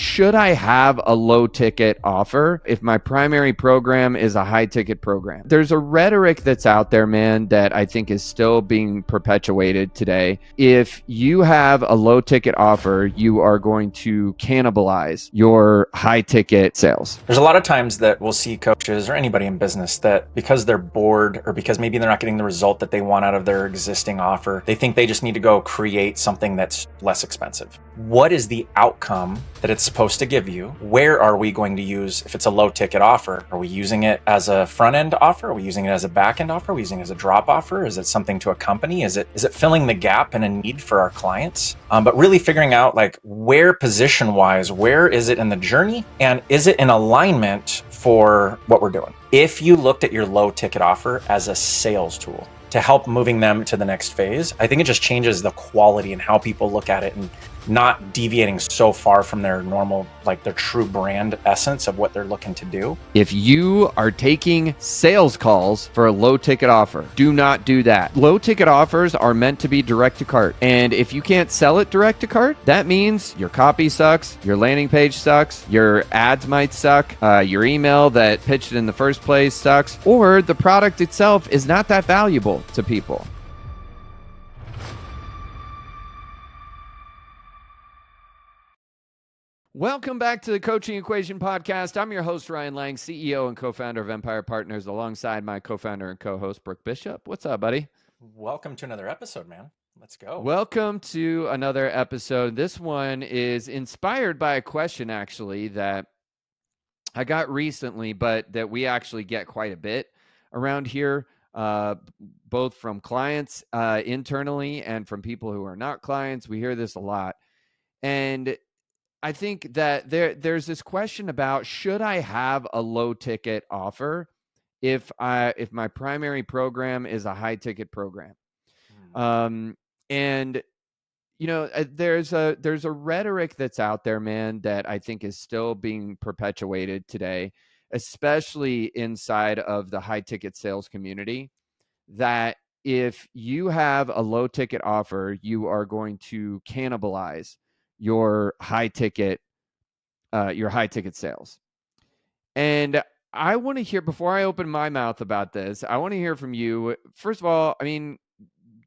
should I have a low ticket offer if my primary program is a high ticket program? There's a rhetoric that's out there, man, that I think is still being perpetuated today. If you have a low ticket offer, you are going to cannibalize your high ticket sales. There's a lot of times that we'll see coaches or anybody in business that because they're bored or because maybe they're not getting the result that they want out of their existing offer, they think they just need to go create something that's less expensive. What is the outcome that it's supposed to give you? Where are we going to use, if it's a low ticket offer, are we using it as a front end offer? Are we using it as a back end offer? Are we using it as a drop offer? Is it something to a company? Is it filling the gap and a need for our clients? But really figuring out like where position wise, where is it in the journey? And is it in alignment for what we're doing? If you looked at your low ticket offer as a sales tool to help moving them to the next phase, I think it just changes the quality and how people look at it and not deviating so far from their normal, like their true brand essence of what they're looking to do. If you are taking sales calls for a low ticket offer, do not do that. Low ticket offers are meant to be direct to cart. And if you can't sell it direct to cart, that means your copy sucks, your landing page sucks, your ads might suck, your email that pitched it in the first place sucks, or the product itself is not that valuable to people. Welcome back to the Coaching Equation Podcast. I'm your host, Ryan Lang, CEO and co-founder of Empire Partners, alongside my co-founder and co-host, Brooke Bishop. What's up, buddy? Welcome to another episode, man. Let's go. Welcome to another episode. This one is inspired by a question, actually, that I got recently, but that we actually get quite a bit around here, both from clients internally and from people who are not clients. We hear this a lot. And I think that there's this question about, should I have a low ticket offer if my primary program is a high ticket program? And you know, there's a rhetoric that's out there, man, that I think is still being perpetuated today, especially inside of the high ticket sales community, that if you have a low ticket offer, you are going to cannibalize your high ticket sales. And I want to hear, before I open my mouth about this, I want to hear from you. First of all, I mean,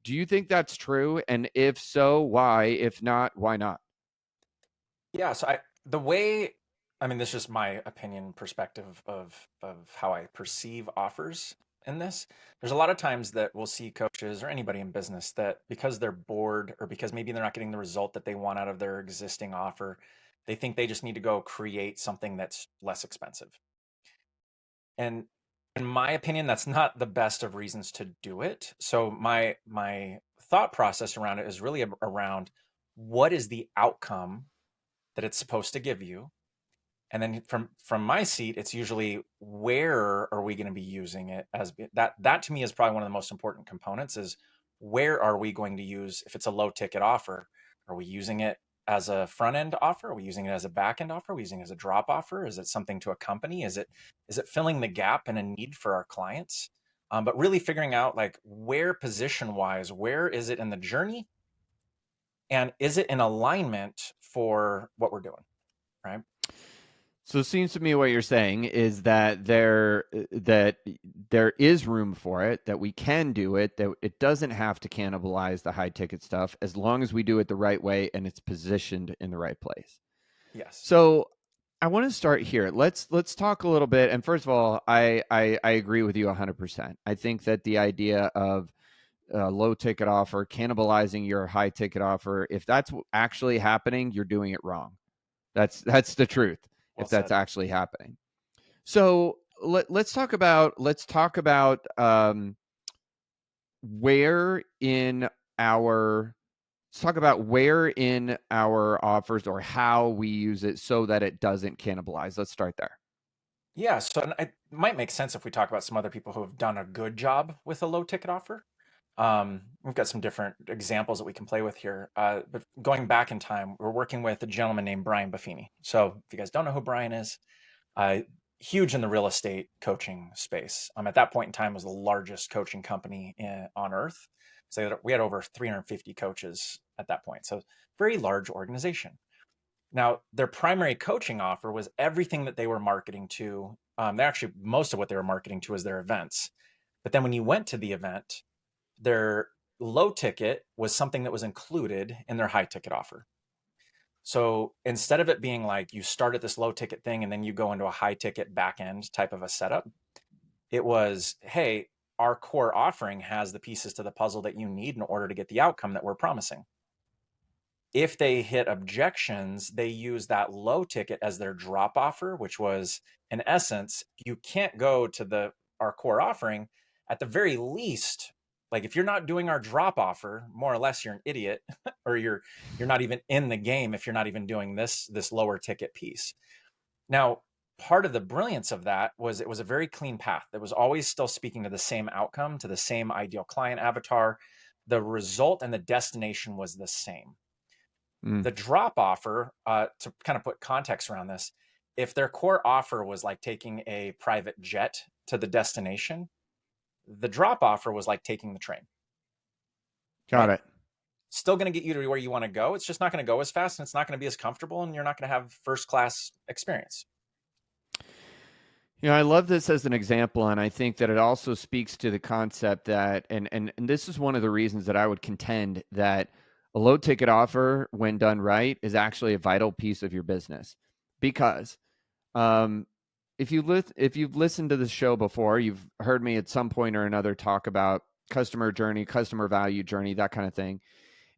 do you think that's true? And if so, why? If not, why not? Yeah, so this is just my opinion perspective of how I perceive offers in this. There's a lot of times that we'll see coaches or anybody in business that because they're bored or because maybe they're not getting the result that they want out of their existing offer, they think they just need to go create something that's less expensive. And in my opinion, that's not the best of reasons to do it. So my thought process around it is really around what is the outcome that it's supposed to give you. And then from my seat, it's usually where are we going to be using it as that to me is probably one of the most important components is where are we going to use, if it's a low ticket offer, are we using it as a front end offer? Are we using it as a back end offer? Are we using it as a drop offer? Is it something to a company? Is it filling the gap and a need for our clients? But really figuring out like where position wise, where is it in the journey? And is it in alignment for what we're doing? Right. So it seems to me what you're saying is that there is room for it, that we can do it, that it doesn't have to cannibalize the high ticket stuff as long as we do it the right way and it's positioned in the right place. Yes. So I want to start here. Let's talk a little bit. And first of all, I agree with you 100%. I think that the idea of low ticket offer cannibalizing your high ticket offer, if that's actually happening, you're doing it wrong. That's the truth. Well if that's said. actually happening. So let's talk about where in our offers or how we use it so that it doesn't cannibalize. Let's start there. Yeah, so it might make sense if we talk about some other people who have done a good job with a low ticket offer. We've got some different examples that we can play with here. But going back in time, we're working with a gentleman named Brian Buffini. So if you guys don't know who Brian is, huge in the real estate coaching space. At that point in time, was the largest coaching company on earth. So we had over 350 coaches at that point. So very large organization. Now, their primary coaching offer was everything that they were marketing to. They actually, most of what they were marketing to is their events. But then when you went to the event, their low ticket was something that was included in their high ticket offer. So instead of it being like you start at this low ticket thing and then you go into a high ticket back end type of a setup, it was, hey, our core offering has the pieces to the puzzle that you need in order to get the outcome that we're promising. If they hit objections, they use that low ticket as their drop offer, which was, in essence, you can't go to our core offering. At the very least, like if you're not doing our drop offer, more or less you're an idiot, or you're not even in the game if you're not even doing this lower ticket piece. Now, part of the brilliance of that was it was a very clean path that was always still speaking to the same outcome, to the same ideal client avatar. The result and the destination was the same. Mm, The drop offer, to kind of put context around this, if their core offer was like taking a private jet to the destination, the drop offer was like taking the train, got right? it. Still going to get you to where you want to go. It's just not going to go as fast and it's not going to be as comfortable and you're not going to have first class experience. You know, I love this as an example, and I think that it also speaks to the concept that, and this is one of the reasons that I would contend that a low ticket offer, when done right, is actually a vital piece of your business. Because um, if you've listened to the show before, you've heard me at some point or another talk about customer journey, customer value journey, that kind of thing.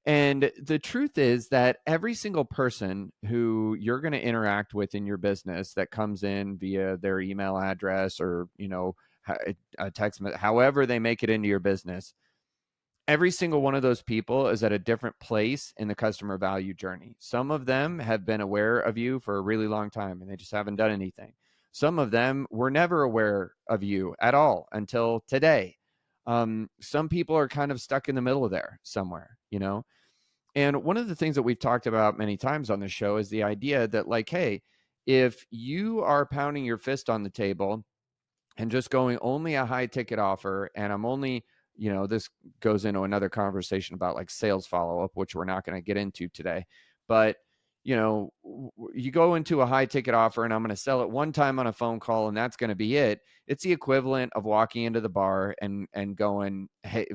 And the truth is that every single person who you're going to interact with in your business that comes in via their email address or, a text, however they make it into your business, every single one of those people is at a different place in the customer value journey. Some of them have been aware of you for a really long time and they just haven't done anything. Some of them were never aware of you at all until today. Some people are kind of stuck in the middle of there somewhere, you know? And one of the things that we've talked about many times on the show is the idea that, like, hey, if you are pounding your fist on the table and just going only a high ticket offer, and I'm only, this goes into another conversation about like sales follow up, which we're not going to get into today. But, you go into a high ticket offer and I'm going to sell it one time on a phone call and that's going to be it. It's the equivalent of walking into the bar and going, hey,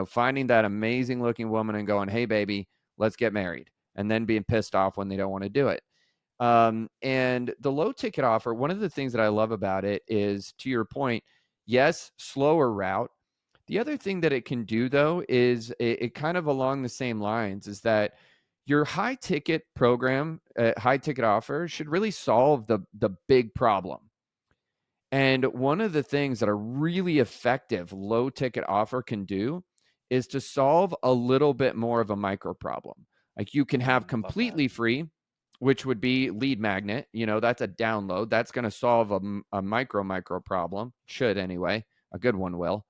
finding that amazing looking woman and going, hey, baby, let's get married. And then being pissed off when they don't want to do it. And the low ticket offer, one of the things that I love about it is, to your point, yes, slower route. The other thing that it can do, though, is it kind of along the same lines is that your high ticket program, high ticket offer should really solve the big problem. And one of the things that a really effective low ticket offer can do is to solve a little bit more of a micro problem. Like you can have Love that. completely free, which would be lead magnet. That's a download. That's going to solve a micro problem, should anyway. A good one will.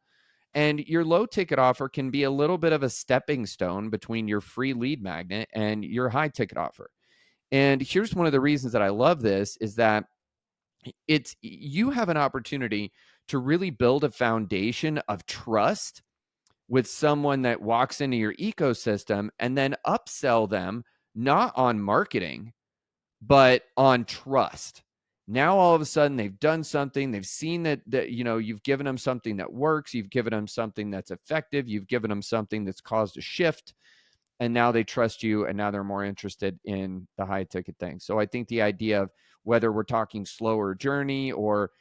And your low ticket offer can be a little bit of a stepping stone between your free lead magnet and your high ticket offer. And here's one of the reasons that I love this is that it's you have an opportunity to really build a foundation of trust with someone that walks into your ecosystem and then upsell them not on marketing but on trust. Now all of a sudden they've done something, they've seen that you've given them something that works, you've given them something that's effective, you've given them something that's caused a shift, and now they trust you and now they're more interested in the high ticket thing. So I think the idea of whether we're talking slower journey or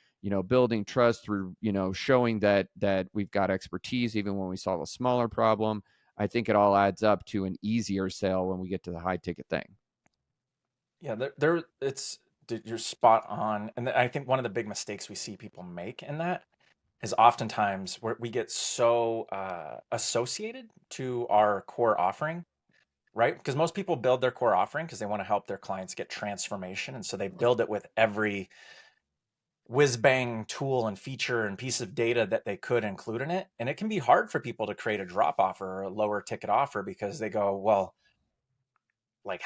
building trust through showing that we've got expertise even when we solve a smaller problem, I think it all adds up to an easier sale when we get to the high ticket thing. Yeah, it's you're spot on. And I think one of the big mistakes we see people make in that is oftentimes where we get so associated to our core offering, right? Because most people build their core offering because they want to help their clients get transformation. And so they build it with every whiz bang tool and feature and piece of data that they could include in it. And it can be hard for people to create a drop offer or a lower ticket offer because they go, well, like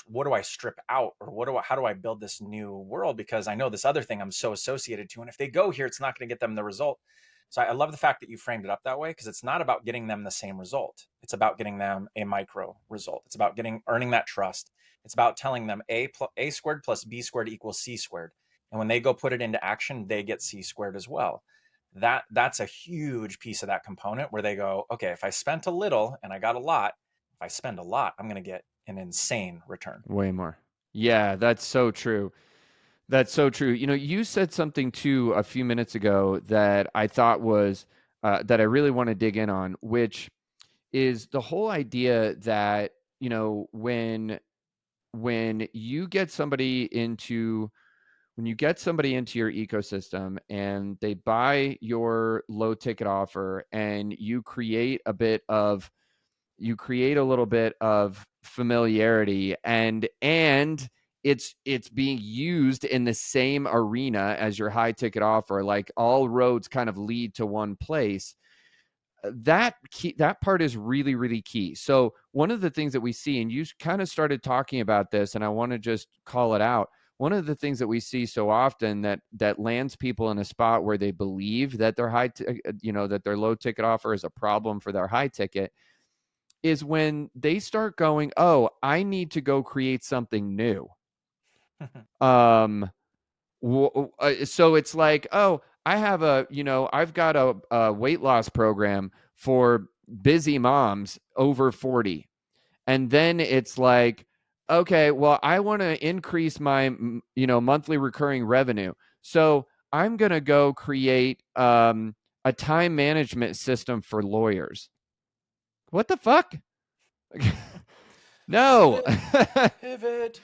what do I strip out, or how do I build this new world, because I know this other thing I'm so associated to, and if they go here it's not going to get them the result. So I love the fact that you framed it up that way, because it's not about getting them the same result. It's about getting them a micro result. It's about earning that trust. It's about telling them a squared plus b squared equals c squared. And when they go put it into action, they get c squared as well. That's a huge piece of that component where they go, okay, if I spent a little and I got a lot, if I spend a lot, I'm going to get an insane return. Way more. Yeah, that's so true. That's so true. You said something too a few minutes ago that I thought was that I really want to dig in on, which is the whole idea that when you get somebody into when you get somebody into your ecosystem and they buy your low ticket offer and you create a little bit of familiarity and it's being used in the same arena as your high ticket offer, like all roads kind of lead to one place. That part is really, really key. So one of the things that we see, and you kind of started talking about this, and I want to just call it out. One of the things that we see so often that lands people in a spot where they believe that their that their low ticket offer is a problem for their high ticket is when they start going, oh, I need to go create something new. Um, so it's like, oh, I've got a weight loss program for busy moms over 40. And then it's like, okay, well, I want to increase my, monthly recurring revenue. So I'm going to go create a time management system for lawyers. What the fuck? No. Pivot, pivot.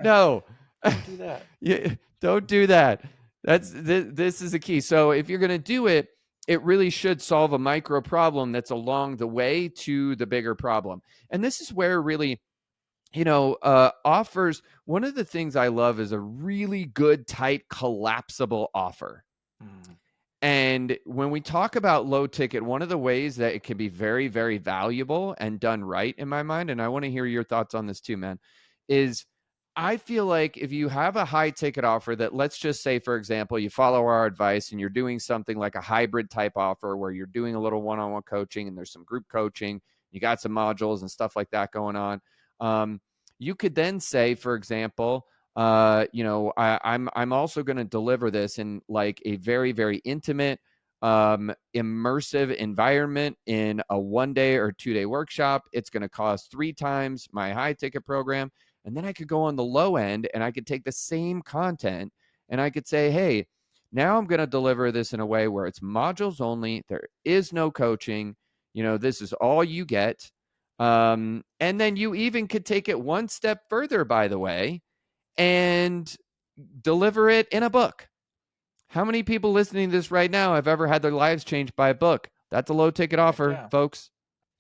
No. Don't do that. Yeah, don't do that. This is a key. So if you're going to do it, it really should solve a micro problem that's along the way to the bigger problem. And this is where really, offers. One of the things I love is a really good, tight, collapsible offer. Mm. And when we talk about low ticket, one of the ways that it can be very, very valuable and done right in my mind, and I want to hear your thoughts on this too, man, is I feel like if you have a high ticket offer that, let's just say, for example, you follow our advice and you're doing something like a hybrid type offer where you're doing a little one-on-one coaching and there's some group coaching, you got some modules and stuff like that going on. You could then say, for example, I'm also going to deliver this in like a very, very intimate, immersive environment in a 1 day or 2 day workshop. It's going to cost 3 times my high ticket program. And then I could go on the low end and I could take the same content and I could say, hey, now I'm going to deliver this in a way where it's modules only. There is no coaching. This is all you get. And then you even could take it one step further, by the way, and deliver it in a book. How many people listening to this right now have ever had their lives changed by a book? That's a low ticket Heck offer, yeah.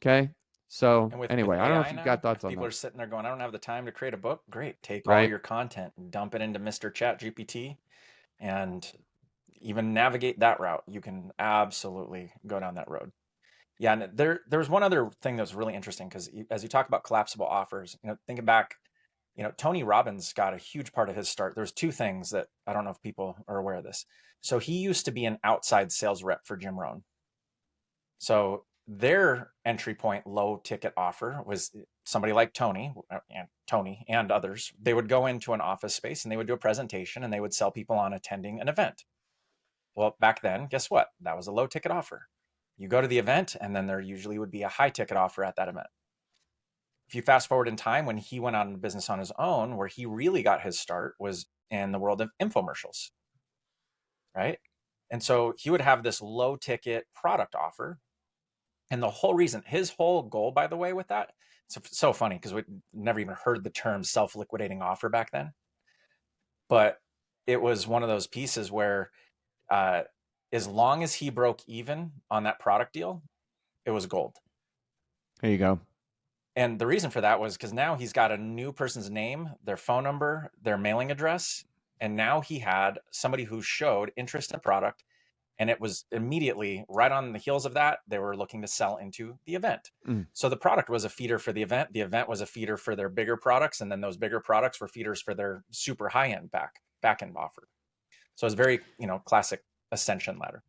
Okay. So And with anyway, I don't know AI if you've got now, thoughts if on people that. are sitting there going, I don't have the time to create a book, great. Take all Right? your content and dump it into Mr. Chat GPT and even navigate that route. You can absolutely go down that road. Yeah, and there was one other thing that was really interesting, because as you talk about collapsible offers, thinking back, Tony Robbins got a huge part of his start. There's two things that I don't know if people are aware of this. So he used to be an outside sales rep for Jim Rohn. So their entry point low ticket offer was somebody like Tony and others. They would go into an office space and they would do a presentation and they would sell people on attending an event. Well, back then, guess what? That was a low ticket offer. You go to the event and then there usually would be a high ticket offer at that event. If you fast forward in time, when he went on business on his own, where he really got his start was in the world of infomercials, right? And so he would have this low ticket product offer. And the whole reason, his whole goal, by the way, with that, it's so funny because we never even heard the term self liquidating offer back then. But it was one of those pieces where, uh, as long as he broke even on that product deal, it was gold. There you go. And the reason for that was because now he's got a new person's name, their phone number, their mailing address. And now he had somebody who showed interest in the product. And it was immediately right on the heels of that, they were looking to sell into the event. Mm. So the product was a feeder for the event. The event was a feeder for their bigger products. And then those bigger products were feeders for their super high end back end offer. So it's very, classic ascension ladder.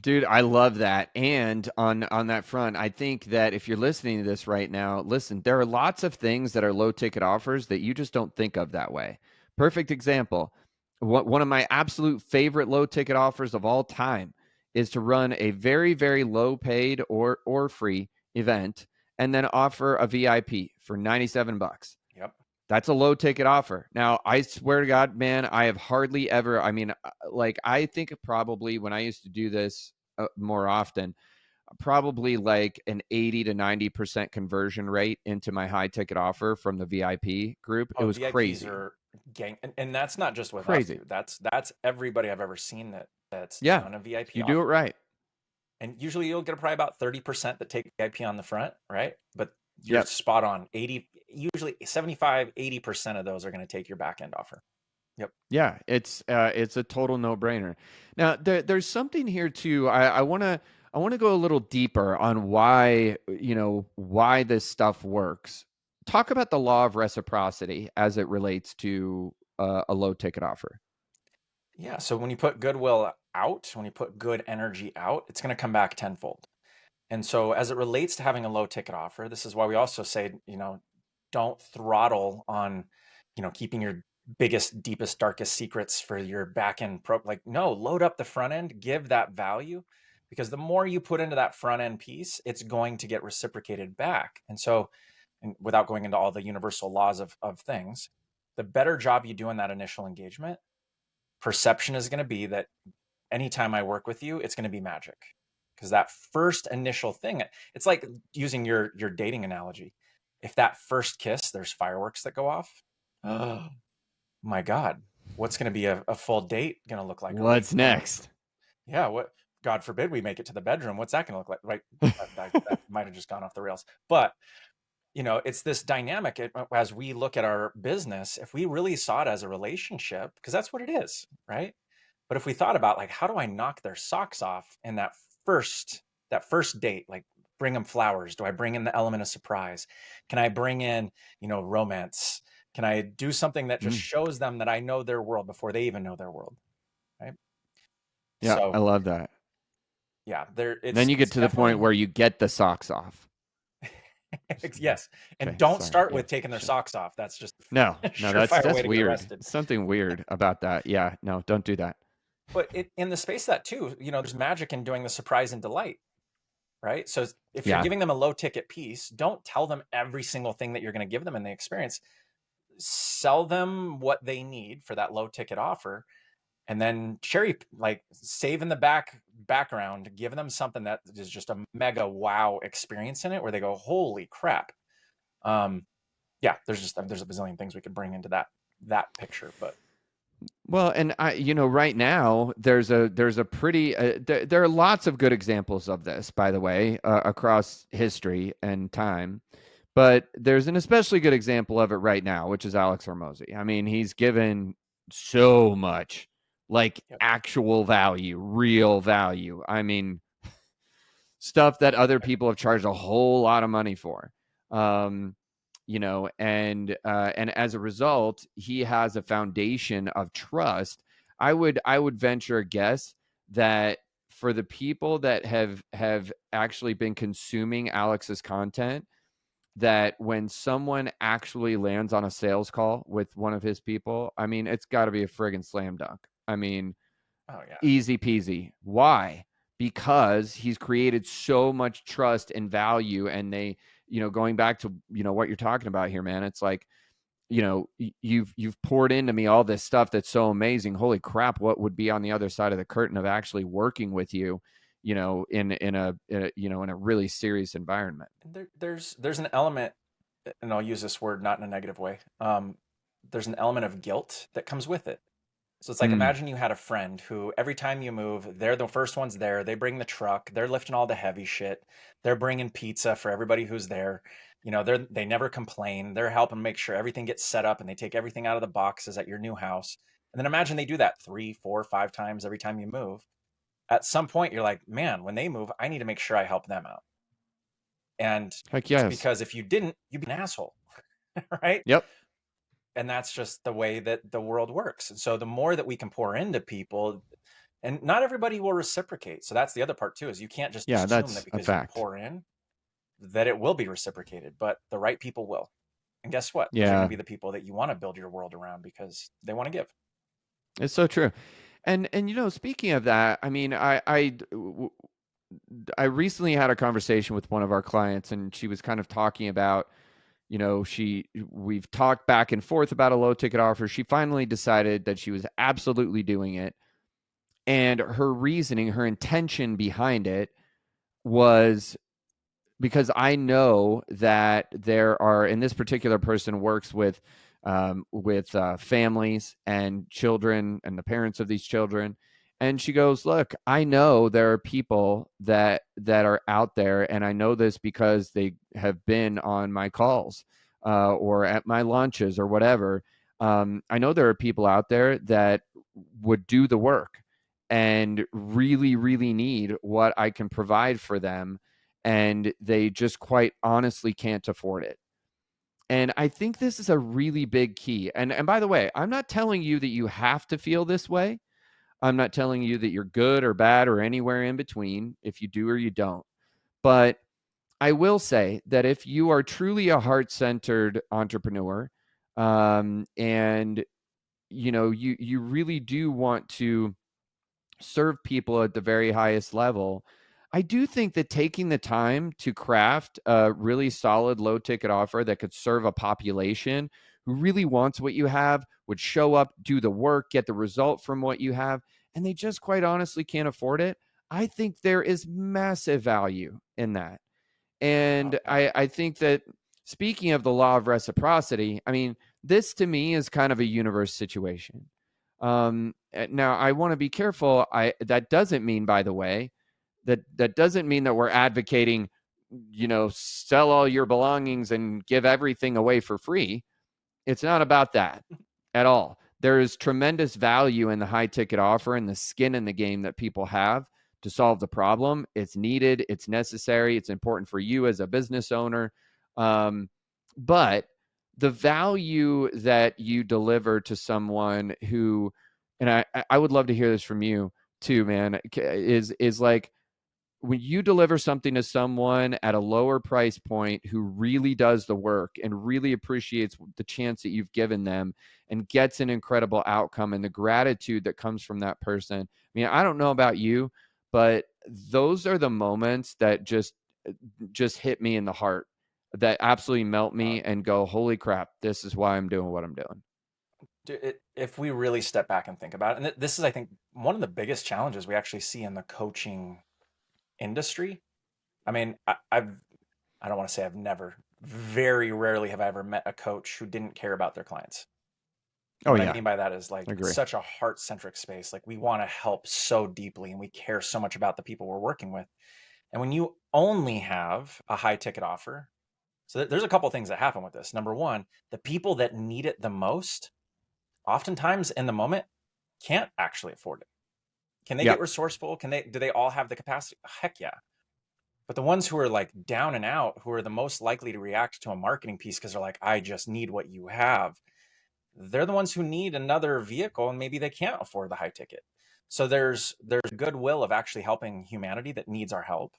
Dude, I love that. And on that front, I think that if you're listening to this right now, listen, there are lots of things that are low ticket offers that you just don't think of that way. Perfect example. One of my absolute favorite low ticket offers of all time is to run a very, very low paid or free event and then offer a VIP for 97 bucks. Yep. That's a low ticket offer. Now, I swear to God, man, I have hardly ever, I mean, like, I think probably when I used to do this more often, probably like an 80 to 90% conversion rate into my high ticket offer from the VIP group. It Oh, was VIPs crazy. are gang, and that's not just with us, Crazy. dude. That's everybody I've ever seen that's Yeah. done a If VIP you do it offer. right. And usually you'll get probably about 30% that take VIP on the front, right? But you're Yep. spot on. 80, usually 75, 80% of those are going to take your back end offer. Yep. Yeah, it's a total no brainer. Now there's something here too. I want to go a little deeper on why why this stuff works. Talk about the law of reciprocity as it relates to a low ticket offer. Yeah. So when you put goodwill out, when you put good energy out, it's going to come back tenfold. And so, as it relates to having a low ticket offer, this is why we also say, don't throttle on, keeping your biggest, deepest, darkest secrets for your back end pro. Like, no, load up the front end, give that value, because the more you put into that front end piece, it's going to get reciprocated back. And so, and without going into all the universal laws of things, the better job you do in that initial engagement, perception is going to be that anytime I work with you, it's going to be magic. Because that first initial thing, it's like using your dating analogy. If that first kiss, there's fireworks that go off. Oh my God, what's going to be a full date going to look like? Or wait, What's no, no, next? yeah, what? God forbid we make it to the bedroom. What's that going to look like? Right, that might have just gone off the rails. But it's this dynamic as we look at our business. If we really saw it as a relationship, because that's what it is, right? But if we thought about like, how do I knock their socks off in that first date? Like, bring them flowers. Do I bring in the element of surprise? Can I bring in, romance? Can I do something that just Mm, shows them that I know their world before they even know their world? Right. yeah, I So love that. yeah, there Then it's you get it's to the point definitely where you get the socks off. yes. And Okay, don't sorry. start Yeah, with taking their sure. socks off. That's just No, a no, that's surefire way that's to get weird. arrested. Something weird about that. Yeah, no, don't do that. But in the space of that too, there's magic in doing the surprise and delight, right? So if you're Yeah. giving them a low ticket piece, don't tell them every single thing that you're going to give them in the experience. Sell them what they need for that low ticket offer, and then like save in the background, give them something that is just a mega wow experience in it, where they go, "Holy crap!" Um, yeah, there's a bazillion things we could bring into that picture, but Well, and right now there's a pretty there are lots of good examples of this, by the way, across history and time. But there's an especially good example of it right now, which is Alex Hormozy. I mean, he's given so much, like, yep. actual value, real value. I mean, stuff that other people have charged a whole lot of money for. Um, and as a result, he has a foundation of trust. I would venture a guess that for the people that have actually been consuming Alex's content, that when someone actually lands on a sales call with one of his people, I mean, it's got to be a friggin' slam dunk. I mean, Oh yeah. easy peasy. Why? Because he's created so much trust and value. And they, going back to, what you're talking about here, man, it's like, you've poured into me all this stuff that's so amazing. Holy crap, what would be on the other side of the curtain of actually working with you, in a really serious environment. There's an element, and I'll use this word not in a negative way. There's an element of guilt that comes with it. So it's like, Mm, imagine you had a friend who every time you move, they're the first ones there. They bring the truck. They're lifting all the heavy shit. They're bringing pizza for everybody who's there. They never complain. They're helping make sure everything gets set up, and they take everything out of the boxes at your new house. And then imagine they do that 3, 4, 5 times every time you move. At some point, you're like, man, when they move, I need to make sure I help them out. And heck it's yes. because if you didn't, you'd be an asshole, right? Yep. And that's just the way that the world works. And so the more that we can pour into people, And not everybody will reciprocate. So that's the other part too, is you can't just Yeah, assume that that's a because you fact. pour in that it will be reciprocated, but the right people will. And guess what? Those are going to Yeah, be the people that you want to build your world around because they want to give. it's so true. And speaking of that, I mean, I recently had a conversation with one of our clients, and she was kind of talking about, we've talked back and forth about a low ticket offer. She finally decided that she was absolutely doing it. And her reasoning, her intention behind it was because I know that there are, and this particular person works with families and children and the parents of these children, and she goes, "Look, I know there are people that are out there, and I know this because they have been on my calls or at my lunches or whatever. I know there are people out there that would do the work and really, really need what I can provide for them." And they just quite honestly can't afford it. And I think this is a really big key. And by the way, I'm not telling you that you have to feel this way. I'm not telling you that you're good or bad or anywhere in between, if you do or you don't. But I will say that if you are truly a heart-centered entrepreneur, and you really do want to serve people at the very highest level, I do think that taking the time to craft a really solid low ticket offer that could serve a population who really wants what you have, would show up, do the work, get the result from what you have, and they just quite honestly can't afford it. I think there is massive value in that. Oh, And yeah. I think that, speaking of the law of reciprocity, I mean, this to me is kind of a universe situation. Now, I want to be careful. That doesn't mean, by the way, that doesn't mean that we're advocating, sell all your belongings and give everything away for free. It's not about that at all. There is tremendous value in the high ticket offer and the skin in the game that people have to solve the problem. It's needed, it's necessary, it's important for you as a business owner. But the value that you deliver to someone who, and I would love to hear this from you too, man, is like, when you deliver something to someone at a lower price point who really does the work and really appreciates the chance that you've given them and gets an incredible outcome, and the gratitude that comes from that person. I mean, I don't know about you, but those are the moments that just hit me in the heart, that absolutely melt Uh, me and go, holy crap, this is why I'm doing what I'm doing. if we really step back and think about it, and this is, I think, one of the biggest challenges we actually see in the coaching industry. I mean, I don't want to say I've never, very rarely have I ever met a coach who didn't care about their clients. And Oh what I yeah, mean by that is, I like, it's agree. such a heart-centric space. Like, we want to help so deeply and we care so much about the people we're working with. And when you only have a high ticket offer, so there's a couple things that happen with this. Number one, the people that need it the most, oftentimes in the moment, can't actually afford it. Can they Yeah, get resourceful? Do they all have the capacity? Heck yeah. But the ones who are like down and out, who are the most likely to react to a marketing piece because they're like, I just need what you have, they're the ones who need another vehicle and maybe they can't afford the high ticket. So there's goodwill of actually helping humanity that needs our help.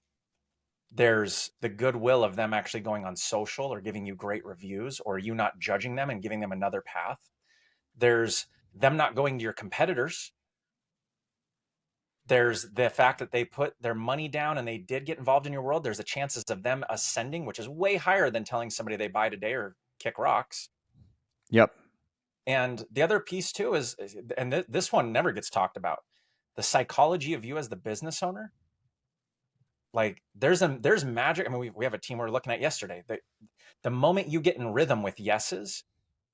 There's the goodwill of them actually going on social or giving you great reviews, or you not judging them and giving them another path. There's them not going to your competitors. There's the fact that they put their money down and they did get involved in your world. There's the chances of them ascending, which is way higher than telling somebody they buy today or kick rocks. yep, And the other piece too is, and this one never gets talked about, the psychology of you as the business owner. Like, there's magic. I mean, we have a team we were looking at yesterday. The moment you get in rhythm with yeses,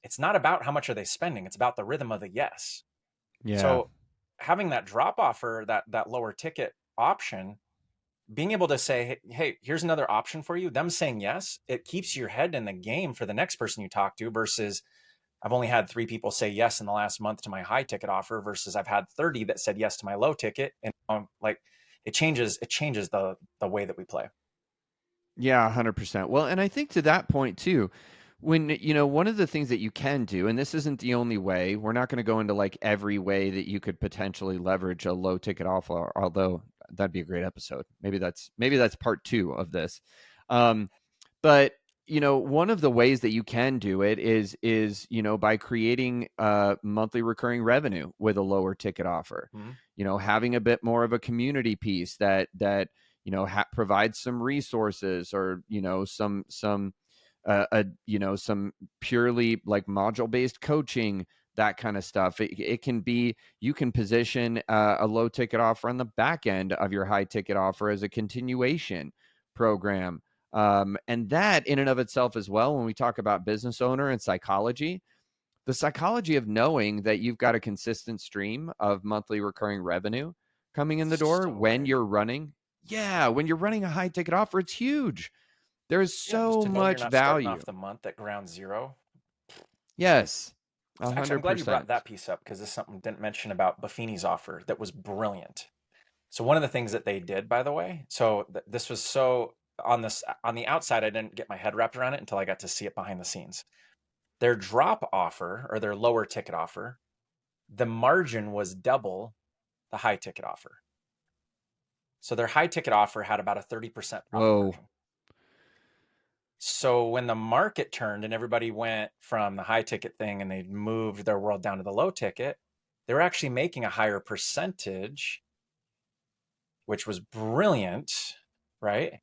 it's not about how much are they spending. It's about the rhythm of the yes. yeah, So having that drop offer, that lower ticket option, being able to say, hey, here's another option for you, them saying yes, it keeps your head in the game for the next person you talk to, versus I've only had 3 people say yes in the last month to my high ticket offer versus I've had 30 that said yes to my low ticket. And like, it changes the way that we play. yeah, 100%. Well, and I think to that point too, When, one of the things that you can do, and this isn't the only way, we're not going to go into like every way that you could potentially leverage a low ticket offer, although that'd be a great episode. Maybe that's part two of this. Um, but one of the ways that you can do it is by creating monthly recurring revenue with a lower ticket offer. Mhm. Having a bit more of a community piece that provides some resources, or some purely like module based coaching, that kind of stuff. It can be, you can position a low ticket offer on the back end of your high ticket offer as a continuation program. And that in and of itself as well, when we talk about business owner and psychology, the psychology of knowing that you've got a consistent stream of monthly recurring revenue coming in the door So when big. you're running, yeah, when you're running a high ticket offer, it's huge. There's Yeah, just so to know you're much not starting value. off the month at ground zero. Yes, a So actually, I'm hundred glad you brought percent. that piece up because this is something I didn't mention about Buffini's offer that was brilliant. So one of the things that they did, by the way, so this was so on the outside, I didn't get my head wrapped around it until I got to see it behind the scenes. Their drop offer or their lower ticket offer, the margin was double the high ticket offer. So their high ticket offer had about a 30% profit Whoa. margin. So when the market turned and everybody went from the high ticket thing and they moved their world down to the low ticket, they were actually making a higher percentage, which was brilliant, right?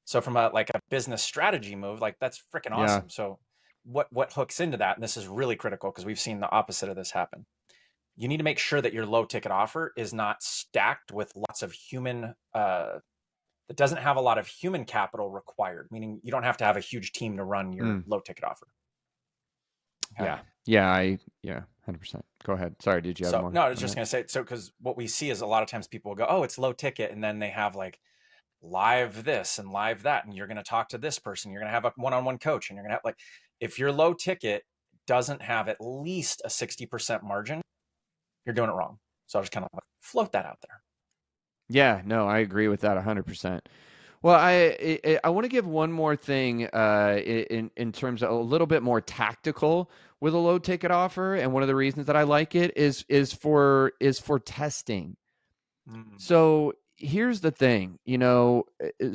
So from a like a business strategy move, like that's freaking Yeah. awesome. So what hooks into that, and this is really critical because we've seen the opposite of this happen. You need to make sure that your low ticket offer is not stacked with lots of human that doesn't have a lot of human capital required, meaning you don't have to have a huge team to run your Mm. low ticket offer. Okay. Yeah. Yeah. 100%. Go ahead. Sorry. Did you have So more no, I was on just that? gonna say, so because what we see is a lot of times people will go, oh, it's low ticket, and then they have like live this and live that, and you're gonna talk to this person, you're gonna have a one-on-one coach, and you're gonna have like, if your low ticket doesn't have at least a 60% margin, you're doing it wrong. So I'll just kind of like float that out there. Yeah. No, I agree with that 100%. Well, I want to give one more thing in terms of a little bit more tactical with a low ticket offer, and one of the reasons that I like it is for testing. Mm. So here's the thing,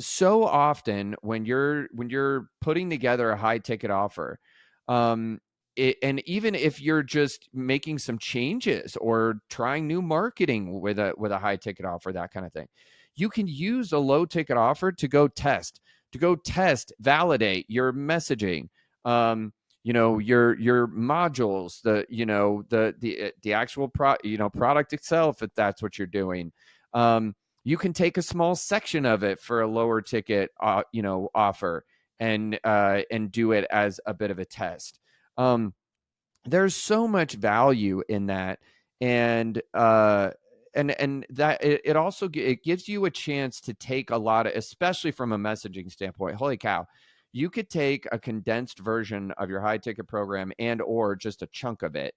so often when you're putting together a high ticket offer, um, and even if you're just making some changes or trying new marketing with a high ticket offer, that kind of thing, you can use a low ticket offer to go test, validate your messaging. Your modules, the actual product itself, if that's what you're doing. um, you can take a small section of it for a lower ticket offer, and do it as a bit of a test. There's so much value in that. And that it also it gives you a chance to take a lot of, especially from a messaging standpoint, holy cow, you could take a condensed version of your high ticket program and or just a chunk of it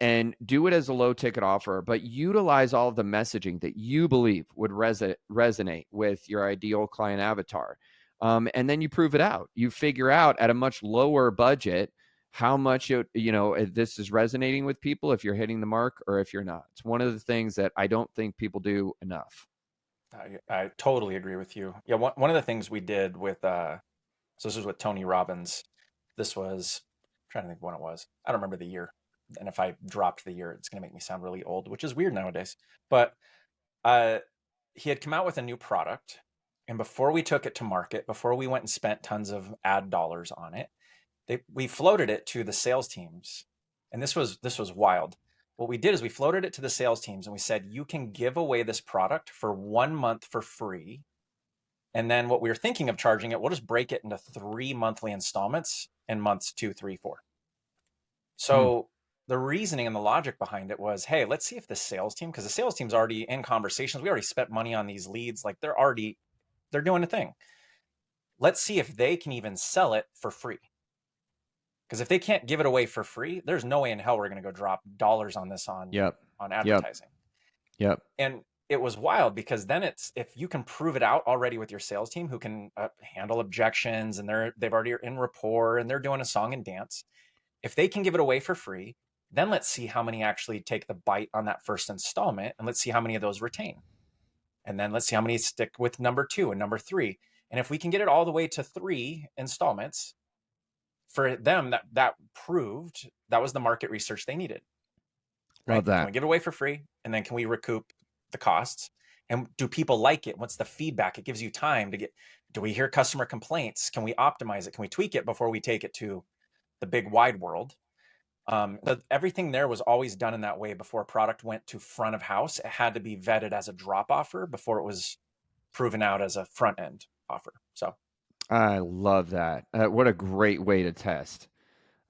and do it as a low ticket offer, but utilize all of the messaging that you believe would resonate with your ideal client avatar. And then you prove it out. You figure out at a much lower budget how much this is resonating with people, if you're hitting the mark or if you're not. It's one of the things that I don't think people do enough. I totally agree with you. Yeah, one of the things we did with so this was with Tony Robbins. This was, I'm trying to think when it was. I don't remember the year. And if I dropped the year, it's going to make me sound really old, which is weird nowadays. But uh, he had come out with a new product. And before we took it to market, before we went and spent tons of ad dollars on it, we floated it to the sales teams. And this was wild. What we did is we floated it to the sales teams and we said, you can give away this product for 1 month for free, and then what we were thinking of charging it, we'll just break it into 3 monthly installments in months 2, 3, 4. Hmm. So the reasoning and the logic behind it was, hey, let's see if the sales team, because the sales team's already in conversations. We already spent money on these leads. Like they're doing a thing. Let's see if they can even sell it for free. Because if they can't give it away for free, there's no way in hell we're going to go drop dollars on this Yep. on Yep. advertising. Yep. And it was wild because then it's if you can prove it out already with your sales team who can handle objections and they've already in rapport and they're doing a song and dance. If they can give it away for free, then let's see how many actually take the bite on that first installment and let's see how many of those retain. And then let's see how many stick with number 2 and number 3. And if we can get it all the way to 3 installments, for them that proved that was the market research they needed, Love right? Can we that. give it away for free? And then can we recoup the costs? And do people like it? What's the feedback? It gives you time to get, do we hear customer complaints? Can we optimize it? Can we tweak it before we take it to the big wide world? Everything there was always done in that way before a product went to front of house. It had to be vetted as a drop offer before it was proven out as a front end offer. So I love that. What a great way to test.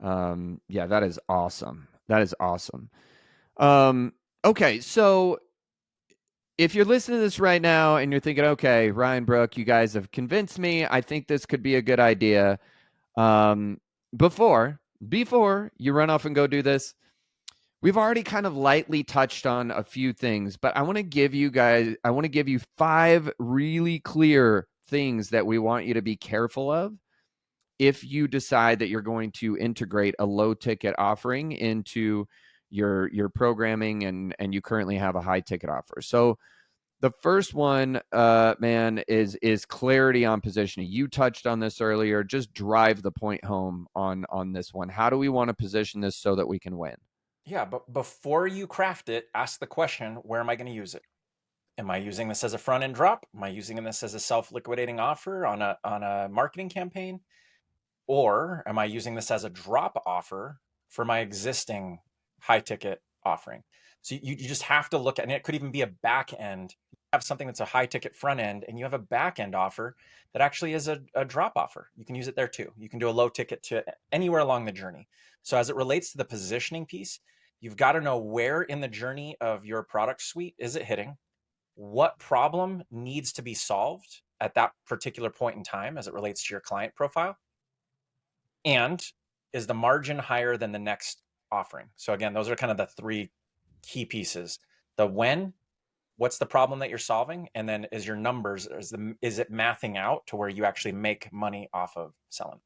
Yeah, that is awesome. That is awesome. Um, okay, so if you're listening to this right now and you're thinking, okay, Ryan, Brooke, you guys have convinced me. I think this could be a good idea. Um, before you run off and go do this, we've already kind of lightly touched on a few things, but I want to give you 5 really clear things that we want you to be careful of if you decide that you're going to integrate a low ticket offering into your programming and you currently have a high ticket offer. So the first one, man, is clarity on positioning. You touched on this earlier. Just drive the point home on this one. How do we want to position this so that we can win? yeah, but before you craft it, ask the question, where am I going to use it? Am I using this as a front end drop? Am I using this as a self liquidating offer on a marketing campaign? Or am I using this as a drop offer for my existing high ticket offering? So you just have to look at, and it could even be a back end. You have something that's a high ticket front end, and you have a back end offer that actually is a drop offer. You can use it there too. You can do a low ticket to anywhere along the journey. So as it relates to the positioning piece, you've got to know where in the journey of your product suite is it hitting, what problem needs to be solved at that particular point in time as it relates to your client profile, and is the margin higher than the next offering? So again, those are kind of the 3 key pieces. The when, what's the problem that you're solving? And then is your numbers, is it mathing out to where you actually make money off of selling?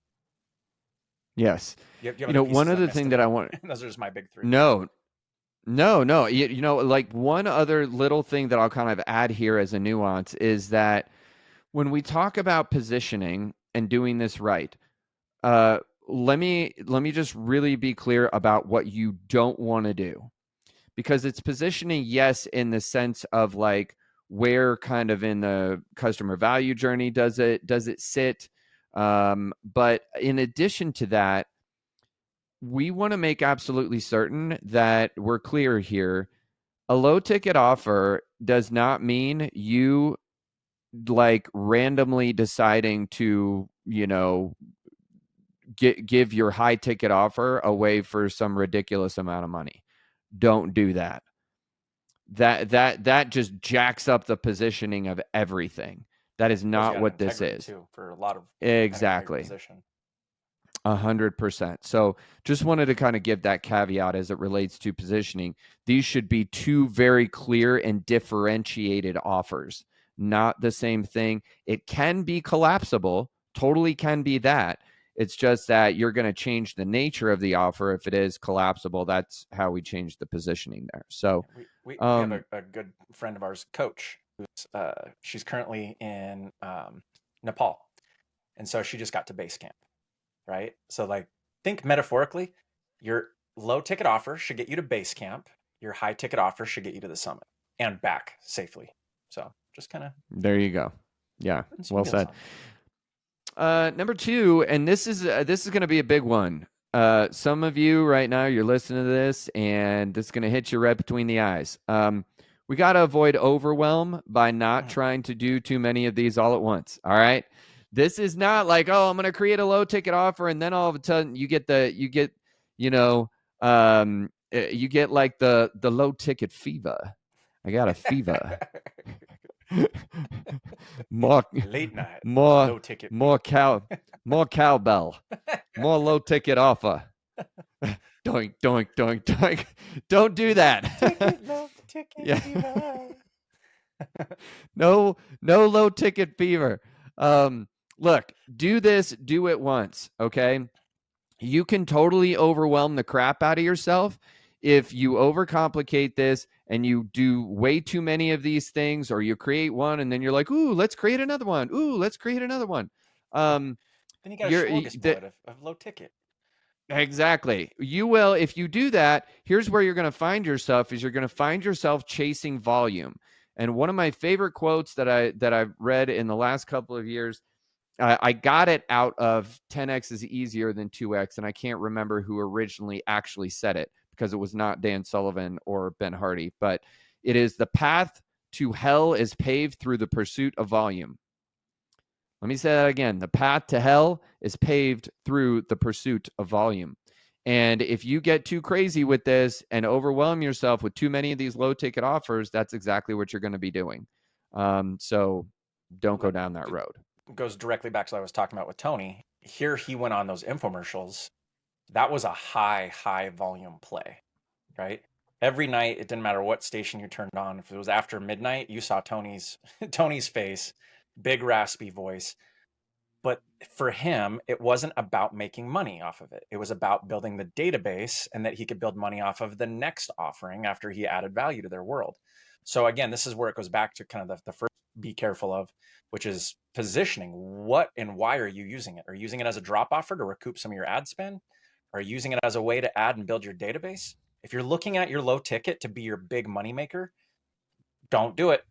Yes. Do you have other One pieces I other missed thing in that I there? want. Those are just my big 3. No, no. Like one other little thing that I'll kind of add here as a nuance is that when we talk about positioning and doing this right, uh, let me just really be clear about what you don't want to do, because it's positioning, yes, in the sense of like where kind of in the customer value journey does it sit, but in addition to that, we want to make absolutely certain that we're clear here. A low ticket offer does not mean you like randomly deciding to, give your high ticket offer away for some ridiculous amount of money. Don't do that. That just jacks up the positioning of everything. That is Kills you not out of what this integrity is. too for a lot of people, depending on how you're Exactly. positioned. 100%. So just wanted to kind of give that caveat as it relates to positioning. These should be 2 very clear and differentiated offers, not the same thing. It can be collapsible, totally can be that. It's just that you're going to change the nature of the offer. If it is collapsible, that's how we change the positioning there. So, We have um, a good friend of ours, Coach, who's she's currently in Nepal, and so she just got to base camp, right? So like think metaphorically, your low ticket offer should get you to base camp, your high ticket offer should get you to the summit and back safely. So just kind of there you go. Yeah, putting some well wheels said. on there. Number 2, and this is going to be a big one. Some of you right now, you're listening to this, and this is going to hit you right between the eyes. We got to avoid overwhelm by not trying to do too many of these all at once. All right. This is not like, oh, I'm going to create a low ticket offer, and then all of a sudden you get you know, you get like the low ticket fever. I got a fever. more, Late night, more, low ticket more fever. more cowbell, more low ticket offer. Doink, doink, doink, doink. Don't do that. Low ticket Yeah. fever. No, no low ticket fever. Look, do this, do it once, okay? You can totally overwhelm the crap out of yourself if you overcomplicate this and you do way too many of these things, or you create one and then you're like, ooh, let's create another one. Ooh, let's create another one. Um, Then you got a you're smorgasbord of low ticket. exactly. You will, if you do that, here's where you're going to find yourself is you're going to find yourself chasing volume. And one of my favorite quotes that I've read in the last couple of years, I got it out of 10x is easier than 2x, and I can't remember who originally actually said it because it was not Dan Sullivan or Ben Hardy, but it is the path to hell is paved through the pursuit of volume. Let me say that again. The path to hell is paved through the pursuit of volume. And if you get too crazy with this and overwhelm yourself with too many of these low ticket offers, that's exactly what you're going to be doing. So don't go Like, down that it road. goes directly back to what I was talking about with Tony. Here he went on those infomercials. That was a high volume play, right? Every night, it didn't matter what station you turned on. If it was after midnight, you saw Tony's Tony's face, big raspy voice. But for him, it wasn't about making money off of it. It was about building the database and that he could build money off of the next offering after he added value to their world. So again, this is where it goes back to kind of the first be careful of, which is positioning. What and why are you using it? Are you using it as a drop offer to recoup some of your ad spend? Are you using it as a way to add and build your database? If you're looking at your low ticket to be your big money maker, don't do it.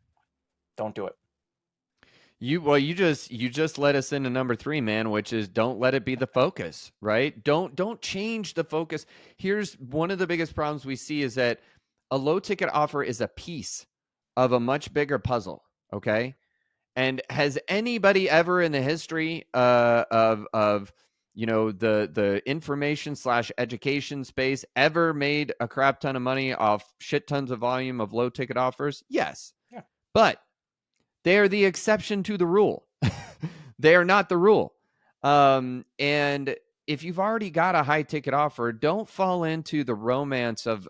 Don't do it. You just let us into number 3, man, which is don't let it be the focus, right? Don't change the focus. Here's one of the biggest problems we see is that a low ticket offer is a piece of a much bigger puzzle, okay? And has anybody ever in the history of the information slash education space ever made a crap ton of money off shit tons of volume of low ticket offers? Yes, Yeah. but they are the exception to the rule. They are not the rule. And if you've already got a high ticket offer, don't fall into the romance of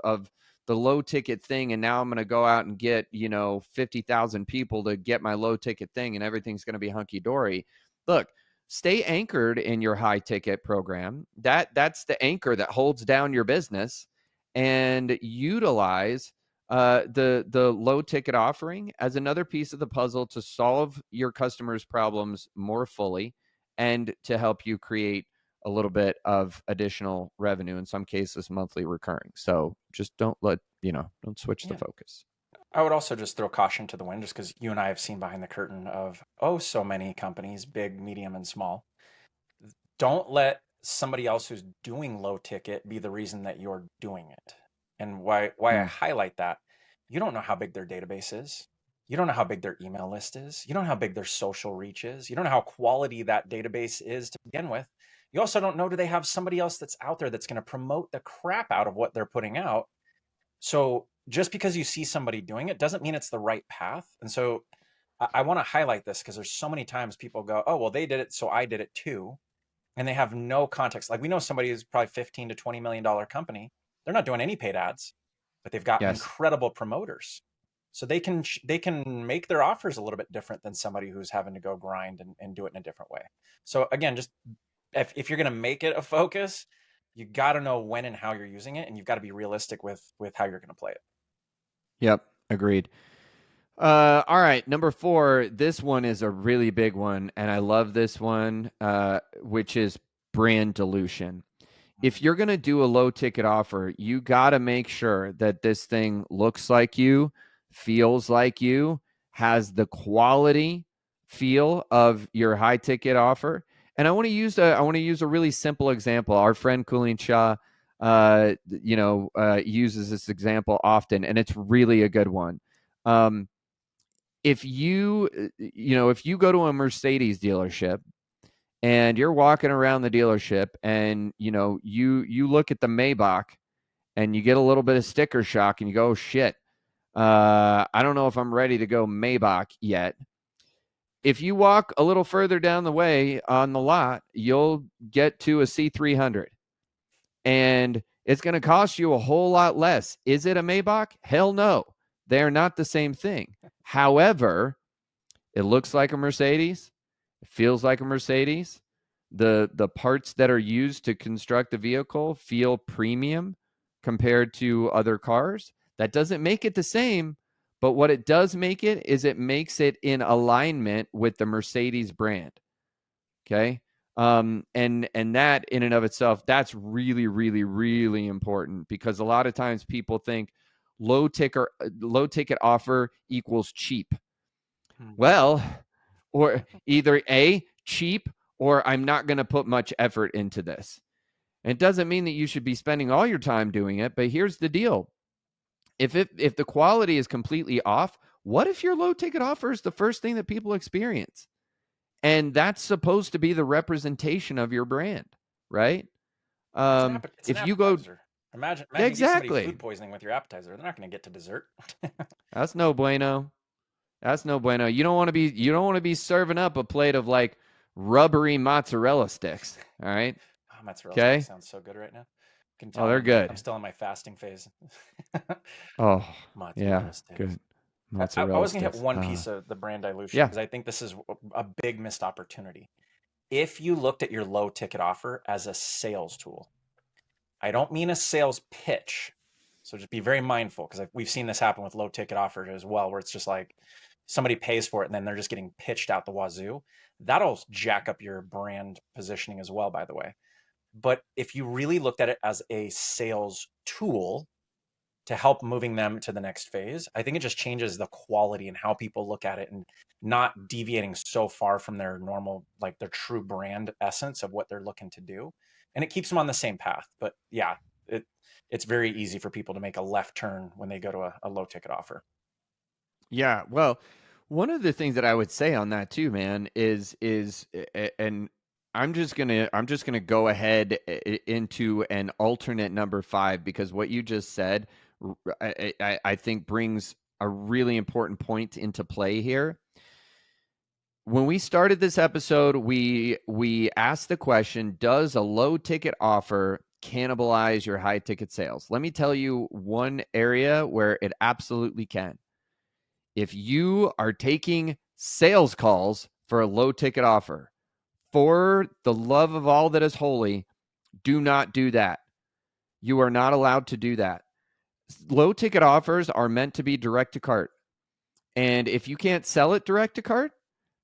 the low ticket thing. And now I'm going to go out and get, 50,000 people to get my low ticket thing and everything's going to be hunky dory. Look, stay anchored in your high ticket program. That's the anchor that holds down your business, and utilize the low ticket offering as another piece of the puzzle to solve your customers' problems more fully and to help you create a little bit of additional revenue, in some cases monthly recurring. So just don't switch the Yeah. focus. I would also just throw caution to the wind just because you and I have seen behind the curtain of, oh, so many companies, big, medium, and small. Don't let somebody else who's doing low ticket be the reason that you're doing it. And why I Hmm. highlight that, you don't know how big their database is. You don't know how big their email list is. You don't know how big their social reach is. You don't know how quality that database is to begin with. You also don't know, do they have somebody else that's out there that's going to promote the crap out of what they're putting out? So just because you see somebody doing it doesn't mean it's the right path. And so I want to highlight this because there's so many times people go, oh, well, they did it, so I did it too. And they have no context. Like we know somebody who's probably 15 to $20 million company. They're not doing any paid ads, but they've got Yes. incredible promoters. So they can make their offers a little bit different than somebody who's having to go grind and do it in a different way. So again, just if you're going to make it a focus, you got to know when and how you're using it, and you've got to be realistic with how you're going to play it. Yep. Agreed. All right, number 4. This one is a really big one, and I love this one, which is brand dilution. If you're going to do a low ticket offer, you got to make sure that this thing looks like you, feels like you, has the quality feel of your high ticket offer. And I want to use a really simple example. Our friend Kulin Shah uses this example often, and it's really a good one. Um, if you go to a Mercedes dealership and you're walking around the dealership and you look at the Maybach and you get a little bit of sticker shock and you go, oh, shit, I don't know if I'm ready to go Maybach yet. If you walk a little further down the way on the lot, you'll get to a C300 and it's going to cost you a whole lot less. Is it a Maybach? Hell no. They are not the same thing. However, it looks like a Mercedes. It feels like a Mercedes. The parts that are used to construct the vehicle feel premium compared to other cars. That doesn't make it the same, but what it does make it is it makes it in alignment with the Mercedes brand. Okay. And that in and of itself, that's really, really, really important, because a lot of times people think low ticket offer equals cheap. Hmm. Well, or either A, cheap, or I'm not going to put much effort into this. And it doesn't mean that you should be spending all your time doing it, but here's the deal. If the quality is completely off, what if your low ticket offer is the first thing that people experience? And that's supposed to be the representation of your brand, right? It's an If you go, appetizer. Imagine you give somebody food exactly, poisoning with your appetizer. They're not going to get to dessert. that's no bueno. That's no bueno. You don't want to be serving up a plate of like rubbery mozzarella sticks. All right. Oh, mozzarella sticks Okay. sounds so good right now. You can Oh, tell they're I'm good. still in my fasting phase. Oh, yeah, Mozzarella sticks. good. I Mozzarella was going to hit sticks. one piece of the brand dilution Yeah. because I think this is a big missed opportunity. If you looked at your low ticket offer as a sales tool, I don't mean a sales pitch. So just be very mindful, because we've seen this happen with low ticket offers as well, where it's just like somebody pays for it and then they're just getting pitched out the wazoo. That'll jack up your brand positioning as well, by the way. But if you really looked at it as a sales tool to help moving them to the next phase, I think it just changes the quality and how people look at it, and not deviating so far from their normal, like their true brand essence of what they're looking to do. And it keeps them on the same path. But yeah, it it's very easy for people to make a left turn when they go to a low ticket offer. Yeah. Well, one of the things that I would say on that too, man, and I'm just gonna go ahead into an alternate number 5, because what you just said, I think brings a really important point into play here. When we started this episode, we asked the question, does a low ticket offer cannibalize your high ticket sales? Let me tell you one area where it absolutely can. If you are taking sales calls for a low ticket offer, for the love of all that is holy, do not do that. You are not allowed to do that. Low ticket offers are meant to be direct to cart. And if you can't sell it direct to cart,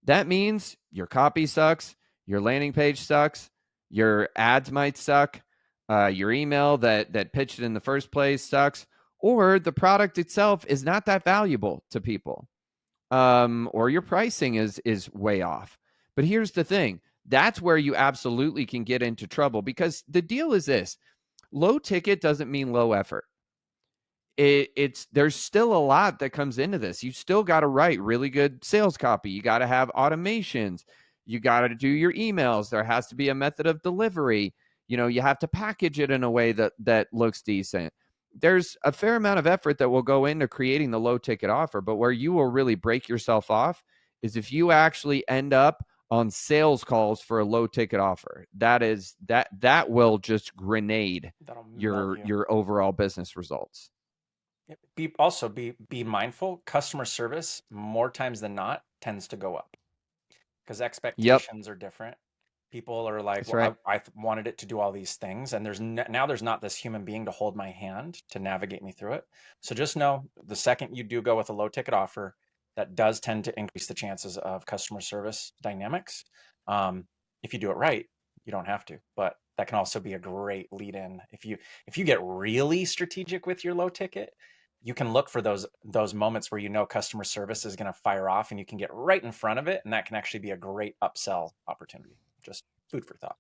that means your copy sucks, your landing page sucks, your ads might suck, your email that pitched it in the first place sucks, or the product itself is not that valuable to people, or your pricing is way off. But here's the thing: that's where you absolutely can get into trouble, because the deal is this: low ticket doesn't mean low effort. It's there's still a lot that comes into this. You still got to write really good sales copy. You got to have automations. You got to do your emails. There has to be a method of delivery. You have to package it in a way that looks decent. There's a fair amount of effort that will go into creating the low ticket offer, but where you will really break yourself off is if you actually end up on sales calls for a low ticket offer. That will just grenade That'll melt your you. your overall business results. Be mindful. Customer service more times than not tends to go up because Yep, expectations are different. People are like, that's well, right. I wanted it to do all these things, and now there's not this human being to hold my hand to navigate me through it. So just know, the second you do go with a low ticket offer, that does tend to increase the chances of customer service dynamics. Um, if you do it right, you don't have to, but that can also be a great lead in. If you get really strategic with your low ticket, you can look for those moments where customer service is going to fire off, and you can get right in front of it, and that can actually be a great upsell opportunity. Just food for thought.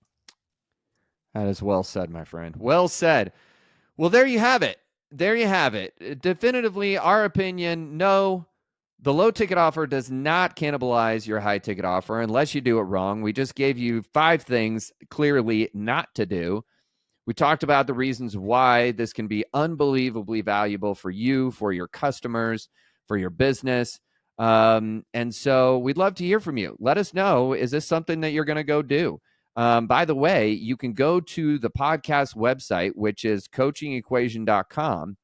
That is well said, my friend. Well said. Well, there you have it. There you have it. Definitively, our opinion: no, the low ticket offer does not cannibalize your high ticket offer unless you do it wrong. We just gave you 5 things clearly not to do. We talked about the reasons why this can be unbelievably valuable for you, for your customers, for your business. And so we'd love to hear from you. Let us know, is this something that you're going to go do? By the way, you can go to the podcast website, which is coachingequation.com,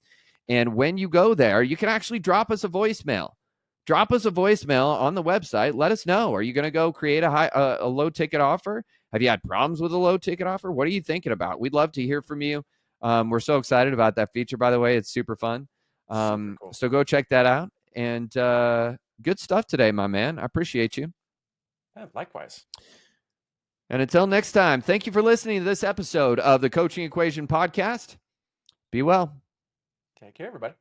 And when you go there, you can actually drop us a voicemail. Drop us a voicemail on the website. Let us know. Are you going to go create a low ticket offer? Have you had problems with a low ticket offer? What are you thinking about? We'd love to hear from you. We're so excited about that feature, by the way. It's super fun. Super cool. So go check that out. And good stuff today, my man. I appreciate you. Yeah, likewise. And until next time, thank you for listening to this episode of the Coaching Equation Podcast. Be well. Take care, everybody.